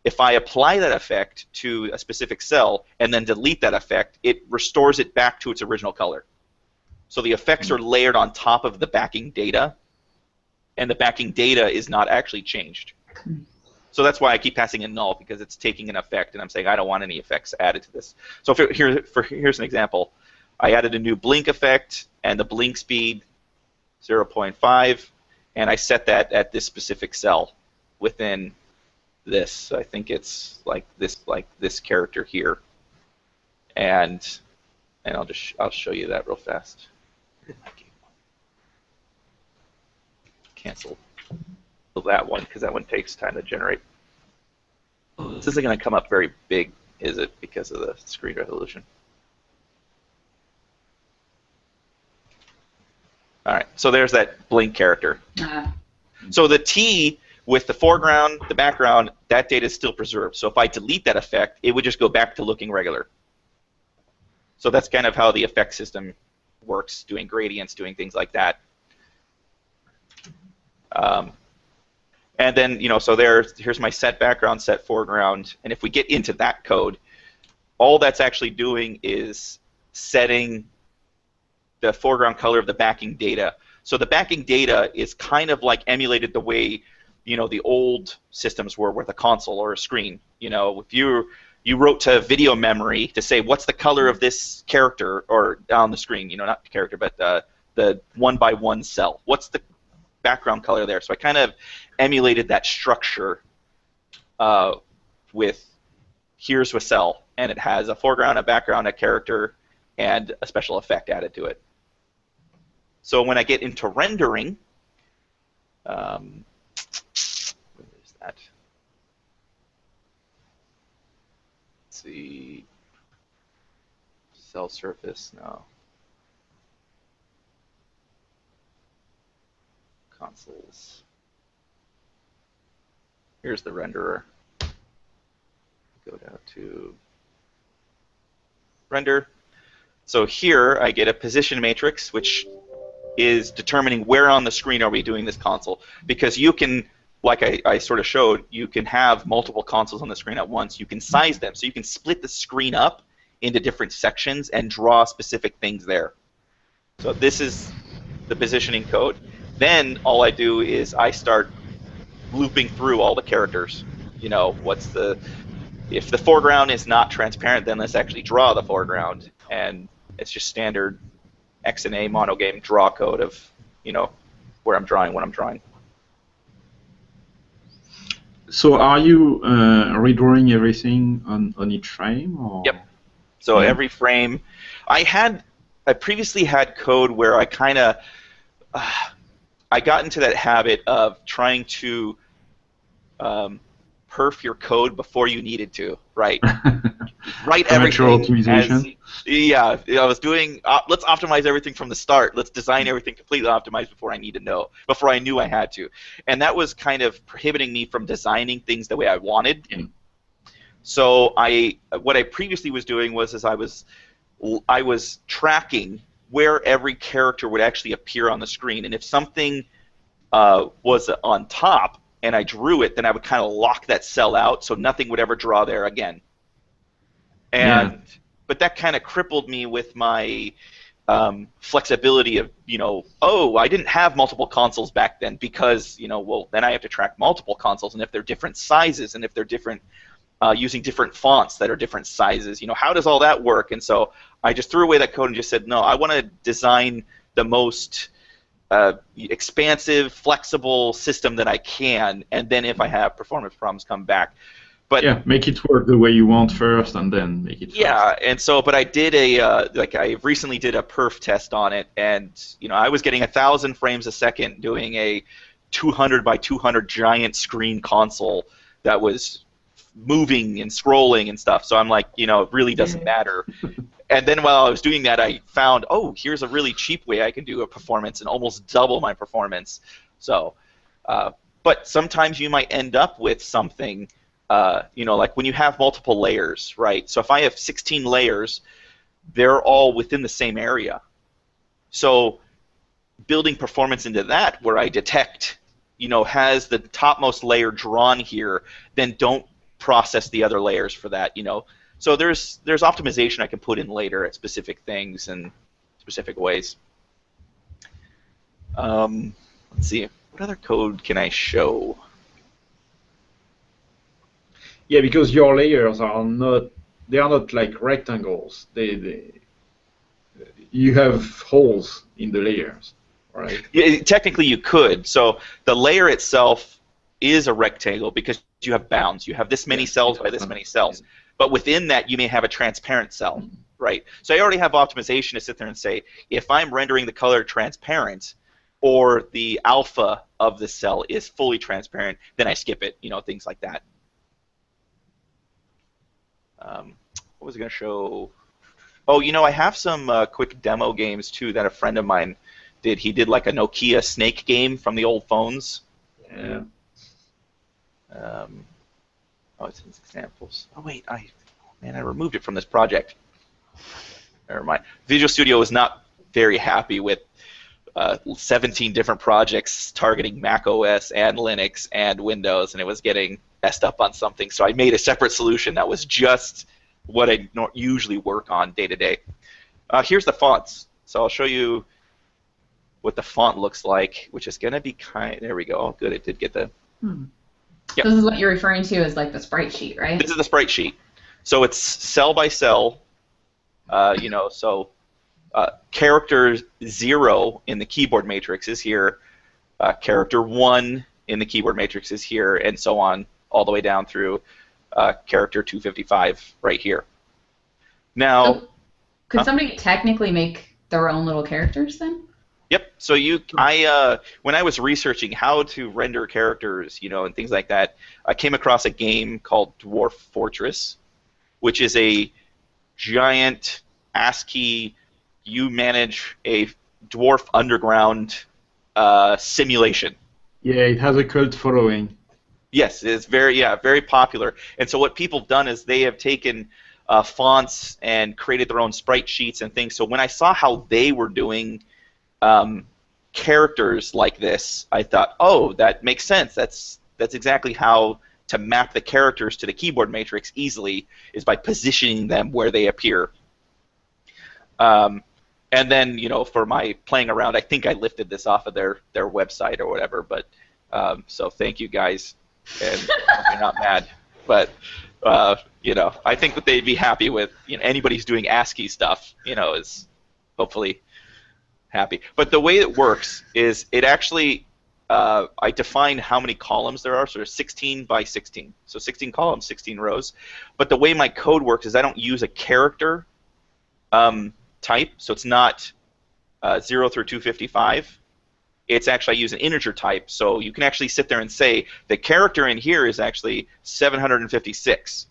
if I apply that effect to a specific cell and then delete that effect, it restores it back to its original color. So the effects are layered on top of the backing data, and the backing data is not actually changed. So that's why I keep passing in null, because it's taking an effect, and I'm saying I don't want any effects added to this. So here's an example. I added a new blink effect, and the blink speed 0.5, and I set that at this specific cell within this. So I think it's like this character here, and I'll show you that real fast. Cancel that one because that one takes time to generate. This isn't going to come up very big, is it, because of the screen resolution? All right, so there's that blink character. So the T with the foreground, the background, that data is still preserved. So if I delete that effect, it would just go back to looking regular. So that's kind of how the effect system works, doing gradients, doing things like that. And then, so here's my set background, set foreground, and if we get into that code, all that's actually doing is setting the foreground color of the backing data. So the backing data is kind of like emulated the way, the old systems were with a console or a screen. If you wrote to video memory to say what's the color of this character or on the screen, not the character, but the one-by-one cell. What's the background color there? So I kind of emulated that structure with here's a cell, and it has a foreground, a background, a character, and a special effect added to it. So when I get into rendering, where is that? Let's see, cell surface, no. Consoles. Here's the renderer. Go down to render. So here I get a position matrix, which is determining where on the screen are we doing this console. Because you can like I sort of showed, you can have multiple consoles on the screen at once. You can size them, so you can split the screen up into different sections and draw specific things there. So this is the positioning code. Then all I do is I start looping through all the characters. If the foreground is not transparent, then let's actually draw the foreground. And it's just standard XNA monogame draw code of, where I'm drawing, what I'm drawing. So are you redrawing everything on each frame? Or? Yep. So every frame, I previously had code where I kind of, I got into that habit of trying to perf your code before you needed to, right? Write everything optimization. I was doing, let's optimize everything from the start. Let's design everything completely optimized before I knew I had to. And that was kind of prohibiting me from designing things the way I wanted. So what I previously was doing was I was tracking where every character would actually appear on the screen. And if something was on top and I drew it, then I would kind of lock that cell out so nothing would ever draw there again. But that kind of crippled me with my flexibility of, I didn't have multiple consoles back then because, then I have to track multiple consoles, and if they're different sizes, and if they're different, using different fonts that are different sizes, how does all that work? And so I just threw away that code and just said, no, I want to design the most expansive, flexible system that I can, and then if I have performance problems, come back. But make it work the way you want first, and then make it. Yeah, and so, but I did I recently did a perf test on it, and I was getting 1,000 frames a second doing a 200 by 200 giant screen console that was moving and scrolling and stuff. So I'm like, it really doesn't matter. And then while I was doing that, I found, here's a really cheap way I can do a performance and almost double my performance. So, but sometimes you might end up with something. Like when you have multiple layers, right? So if I have 16 layers, they're all within the same area. So building performance into that, where I detect, has the topmost layer drawn here, then don't process the other layers for that, So there's optimization I can put in later at specific things and specific ways. Let's see, what other code can I show? Yeah, because your layers are not like rectangles. You have holes in the layers, right? Yeah, technically you could. So the layer itself is a rectangle because you have bounds. You have this many cells by this many cells. But within that, you may have a transparent cell, right? So I already have optimization to sit there and say, if I'm rendering the color transparent, or the alpha of the cell is fully transparent, then I skip it, things like that. What was I going to show? Oh, I have some quick demo games, too, that a friend of mine did. He did like a Nokia snake game from the old phones. Yeah. It's in examples. Oh, wait, I removed it from this project. Never mind. Visual Studio was not very happy with 17 different projects targeting Mac OS and Linux and Windows, and it was getting messed up on something. So I made a separate solution that was just what I usually work on day to day. Here's the fonts. So I'll show you what the font looks like, which is going to be there we go. Oh, good, it did get the... Yep. This is what you're referring to as like the sprite sheet, right? This is the sprite sheet. So it's cell by cell, so character 0 in the keyboard matrix is here, character 1 in the keyboard matrix is here, and so on, all the way down through character 255 right here. Now, so could somebody technically make their own little characters then? Yep. So when I was researching how to render characters, and things like that, I came across a game called Dwarf Fortress, which is a giant ASCII. You manage a dwarf underground simulation. Yeah, it has a cult following. Yes, it's very popular. And so what people have done is they have taken fonts and created their own sprite sheets and things. So when I saw how they were doing characters like this, I thought, oh, that makes sense. that's exactly how to map the characters to the keyboard matrix easily, is by positioning them where they appear. And then, for my playing around, I think I lifted this off of their website or whatever. But so thank you guys, and you're not mad. But I think that they'd be happy with anybody who's doing ASCII stuff. Is hopefully happy. But the way it works is it actually I define how many columns there are. So there's 16 by 16. So 16 columns, 16 rows. But the way my code works is I don't use a character type, so it's not 0 through 255. It's actually, I use an integer type, so you can actually sit there and say the character in here is actually 756,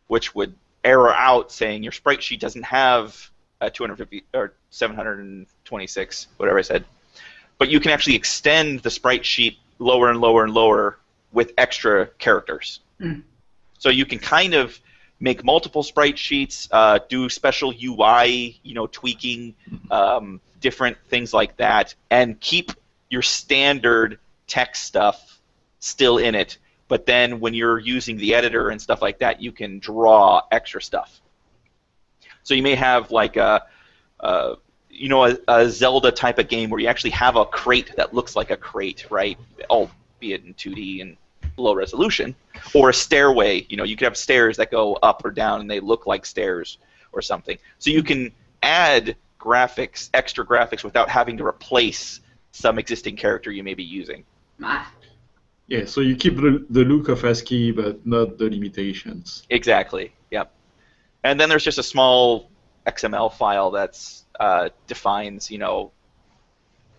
which would error out saying your sprite sheet doesn't have 250 or 726, whatever I said. But you can actually extend the sprite sheet lower and lower and lower with extra characters. So you can kind of make multiple sprite sheets, do special UI, tweaking, different things like that, and keep your standard text stuff still in it. But then when you're using the editor and stuff like that, you can draw extra stuff. So you may have like a Zelda type of game where you actually have a crate that looks like a crate, right? Albeit in 2D and low resolution, or a stairway. You could have stairs that go up or down and they look like stairs or something. So you can add graphics, extra graphics, without having to replace some existing character you may be using. Yeah, so you keep the look of ASCII, but not the limitations. Exactly. Yep. And then there's just a small XML file that's defines,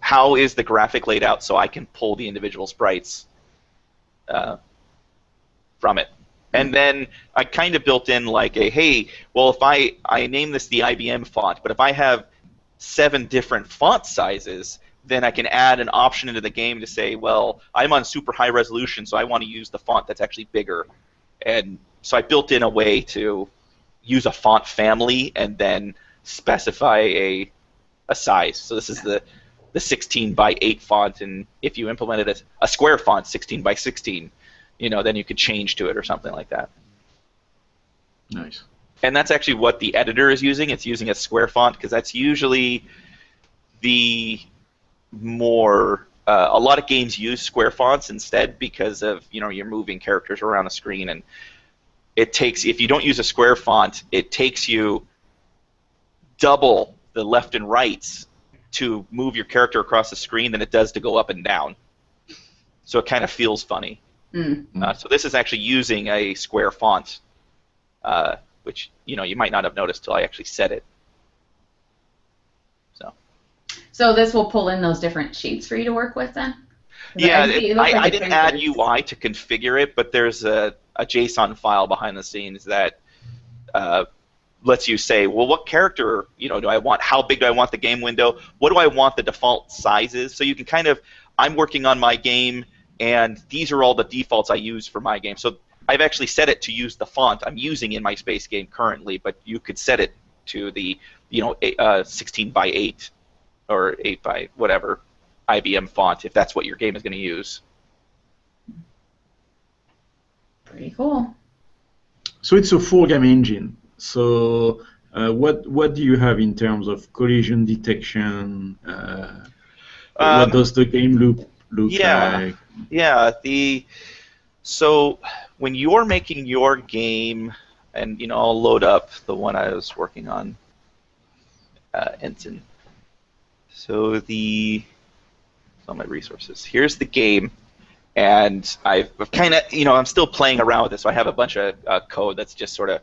how is the graphic laid out, so I can pull the individual sprites from it. And then I kind of built in like hey, well, if I name this the IBM font, but if I have 7 different font sizes, then I can add an option into the game to say, well, I'm on super high resolution, so I want to use the font that's actually bigger. And so I built in a way to use a font family and then specify a size. So this is the 16 by 8 font, and if you implemented a square font, 16 by 16, then you could change to it or something like that. Nice. And that's actually what the editor is using. It's using a square font because that's usually the more a lot of games use square fonts instead because of you're moving characters around the screen, and it takes, if you don't use a square font, it takes you double the left and rights to move your character across the screen than it does to go up and down. So it kind of feels funny. So this is actually using a square font, which you might not have noticed till I actually said it. So this will pull in those different sheets for you to work with then? Yeah, I didn't add UI to configure it, but there's a JSON file behind the scenes that lets you say, well, what character do I want? How big do I want the game window? What do I want the default sizes? So you can kind of, I'm working on my game, and these are all the defaults I use for my game. So I've actually set it to use the font I'm using in my space game currently, but you could set it to the 16 by 8 or 8 by whatever IBM font if that's what your game is going to use. Pretty cool. So it's a full game engine. So what do you have in terms of collision detection? What does the game look like? Yeah. So when you're making your game, and I'll load up the one I was working on, Ensign. So all my resources. Here's the game, and I've kind of, I'm still playing around with this. So I have a bunch of code that's just sort of,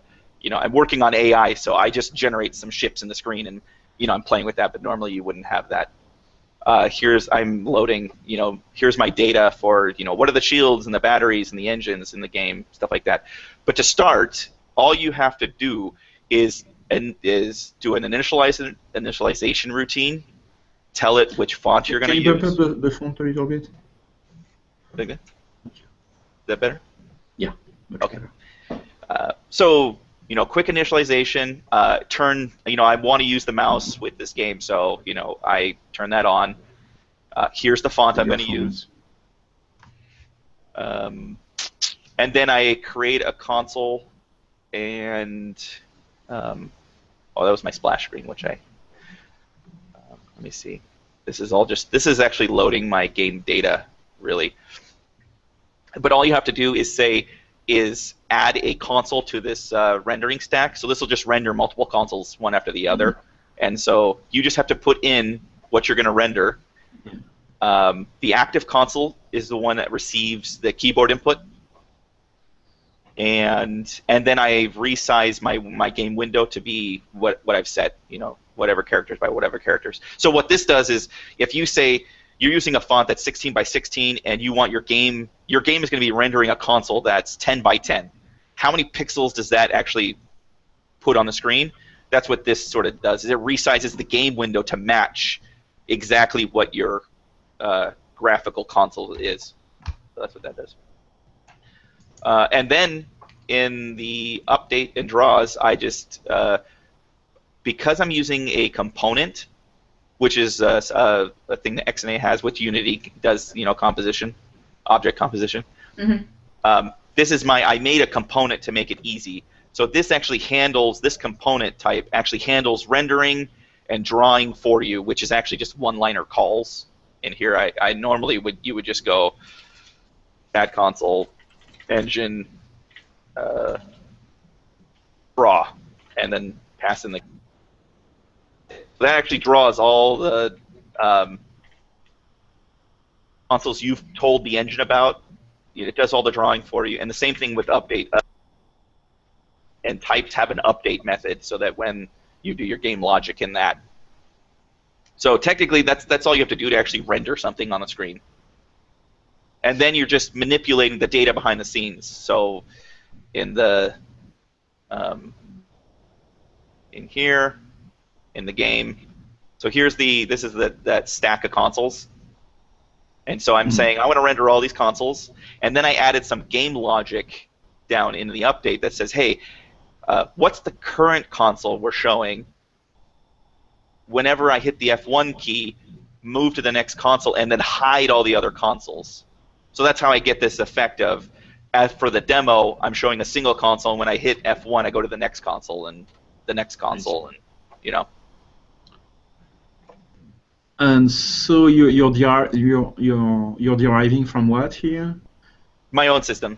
I'm working on AI, so I just generate some ships in the screen, and I'm playing with that. But normally you wouldn't have that. I'm loading, here's my data for, what are the shields and the batteries and the engines in the game, stuff like that. But to start, all you have to do is do an initialization routine, tell it which font you're going to use. Can you bump up the font a little bit? Like that? Is that better? Yeah. Okay. So, quick initialization, I want to use the mouse with this game, so, I turn that on. Here's the font I'm going to use. And then I create a console, and oh, that was my splash screen, which I let me see. This is actually loading my game data, really. But all you have to do is add a console to this rendering stack. So this will just render multiple consoles one after the other. And so you just have to put in what you're going to render. The active console is the one that receives the keyboard input. And then I resize my game window to be what I've set, whatever characters by whatever characters. So what this does is, if you say you're using a font that's 16 by 16 and you want your game is going to be rendering a console that's 10 by 10. How many pixels does that actually put on the screen? That's what this sort of does, is it resizes the game window to match exactly what your graphical console is. So that's what that does. And then in the update and draws, I just, because I'm using a component, which is a thing that XNA has, which Unity does, composition, object composition. Mm-hmm. I made a component to make it easy. So this component type actually handles rendering and drawing for you, which is actually just one-liner calls. And here I normally you would just go SadConsole engine draw, and then pass in the. So that actually draws all the consoles you've told the engine about. It does all the drawing for you, and the same thing with update. And types have an update method, so that when you do your game logic in that. So technically, that's all you have to do to actually render something on the screen. And then you're just manipulating the data behind the scenes. So in the in here. In the game. So this is that stack of consoles. And so I'm saying I want to render all these consoles, and then I added some game logic down into the update that says, hey, what's the current console we're showing? Whenever I hit the F1 key, move to the next console, and then hide all the other consoles. So that's how I get this effect of, as for the demo, I'm showing a single console, and when I hit F1, I go to the next console and the next console, and And so you're deriving from what here? My own system.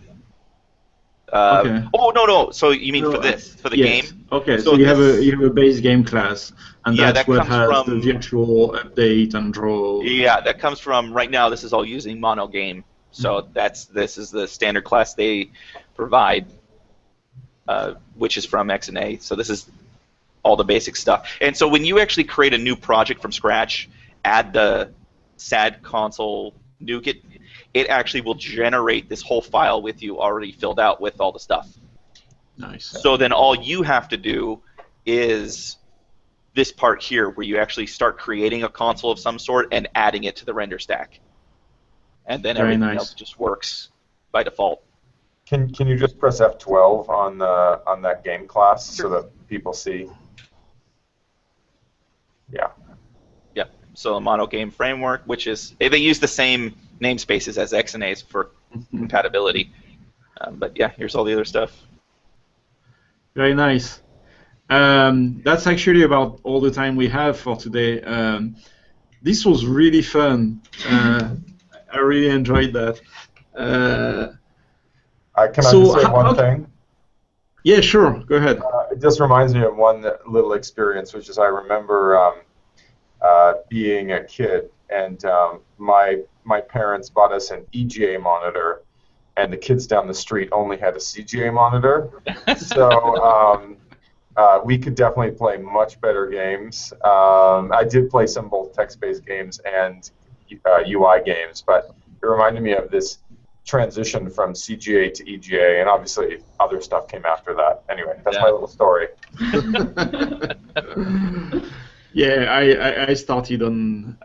Okay. Oh no! So you mean for the yes. game? Okay. So you have a base game class, and that's what has the virtual update and draw. Yeah, that comes from right now. This is all using Mono Game. So this is the standard class they provide, which is from XNA. So this is all the basic stuff. And so when you actually create a new project from scratch, add the SadConsole NuGet, it actually will generate this whole file with you already filled out with all the stuff. Nice. So then all you have to do is this part here, where you actually start creating a console of some sort and adding it to the render stack. And then everything else just works by default. Can you just press F12 on that game class so that people see? Yeah. So the Mono Game Framework, which is, they use the same namespaces as XNA's for compatibility. But yeah, here's all the other stuff. Very nice. That's actually about all the time we have for today. This was really fun. I really enjoyed that. Can I just say one thing? Yeah, sure. Go ahead. It just reminds me of one little experience, which is I remember being a kid, and my parents bought us an EGA monitor, and the kids down the street only had a CGA monitor. So we could definitely play much better games. I did play some both text-based games and UI games, but it reminded me of this transition from CGA to EGA, and obviously other stuff came after that. Anyway, that's my little story. Yeah, I started on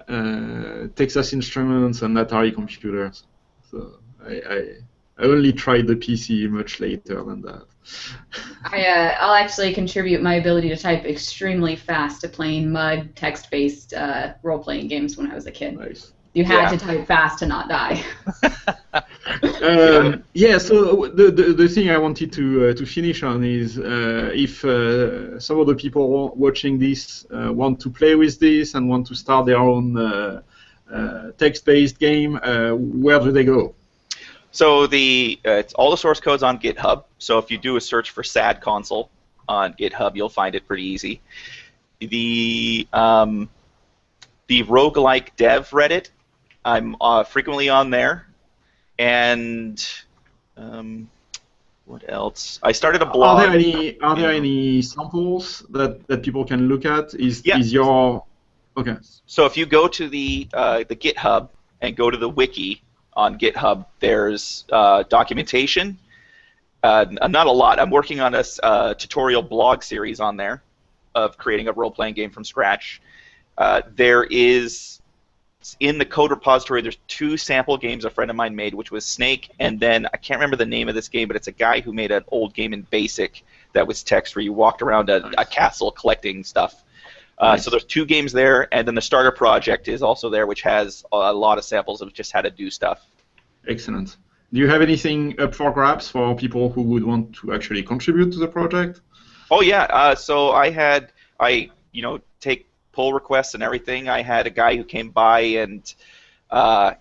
Texas Instruments and Atari computers, so I only tried the PC much later than that. I'll actually contribute my ability to type extremely fast to playing MUD text-based role-playing games when I was a kid. Nice. You had to type fast to not die. Yeah, so the thing I wanted to finish on is if some of the people watching this want to play with this and want to start their own text-based game, where do they go? So it's all the source code's on GitHub. So if you do a search for SadConsole on GitHub, you'll find it pretty easy. The roguelike dev Reddit, I'm frequently on there. And what else? I started a blog. Are there any samples that people can look at? Is your okay? So if you go to the GitHub and go to the wiki on GitHub, there's documentation. Not a lot. I'm working on a tutorial blog series on there of creating a role-playing game from scratch. There is, in the code repository, there's 2 sample games a friend of mine made, which was Snake, and then I can't remember the name of this game, but it's a guy who made an old game in BASIC that was text where you walked around a castle collecting stuff. So there's 2 games there, and then the starter project is also there, which has a lot of samples of just how to do stuff. Excellent. Do you have anything up for grabs for people who would want to actually contribute to the project? Oh yeah. So I take pull requests and everything. I had a guy who came by and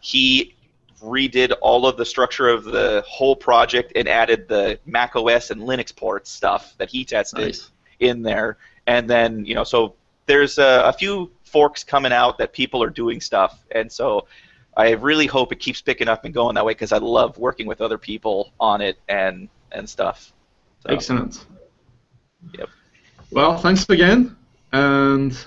he redid all of the structure of the whole project and added the Mac OS and Linux port stuff that he tested in there. And then, so there's a few forks coming out that people are doing stuff. And so I really hope it keeps picking up and going that way because I love working with other people on it and stuff. So. Excellent. Yep. Well, thanks again. And,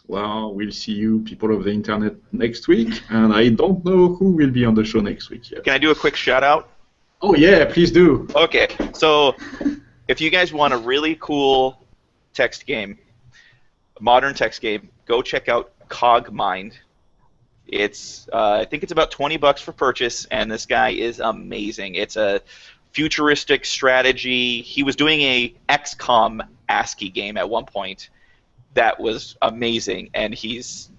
well, we'll see you people of the internet next week. And I don't know who will be on the show next week yet. Can I do a quick shout-out? Oh, yeah, please do. Okay. So if you guys want a really cool text game, a modern text game, go check out Cogmind. It's I think it's about $20 for purchase, and this guy is amazing. It's a futuristic strategy. He was doing a XCOM ASCII game at one point that was amazing, and he's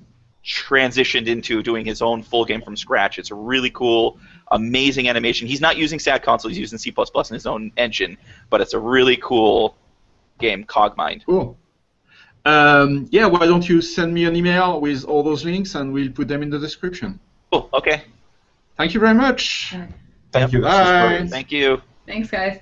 transitioned into doing his own full game from scratch. It's a really cool, amazing animation. He's not using SadConsole, he's using C++ in his own engine, but it's a really cool game, Cogmind. Cool. Yeah, why don't you send me an email with all those links, and we'll put them in the description. Cool, okay. Thank you very much. Thank you. Bye. Thank you. Thanks, guys.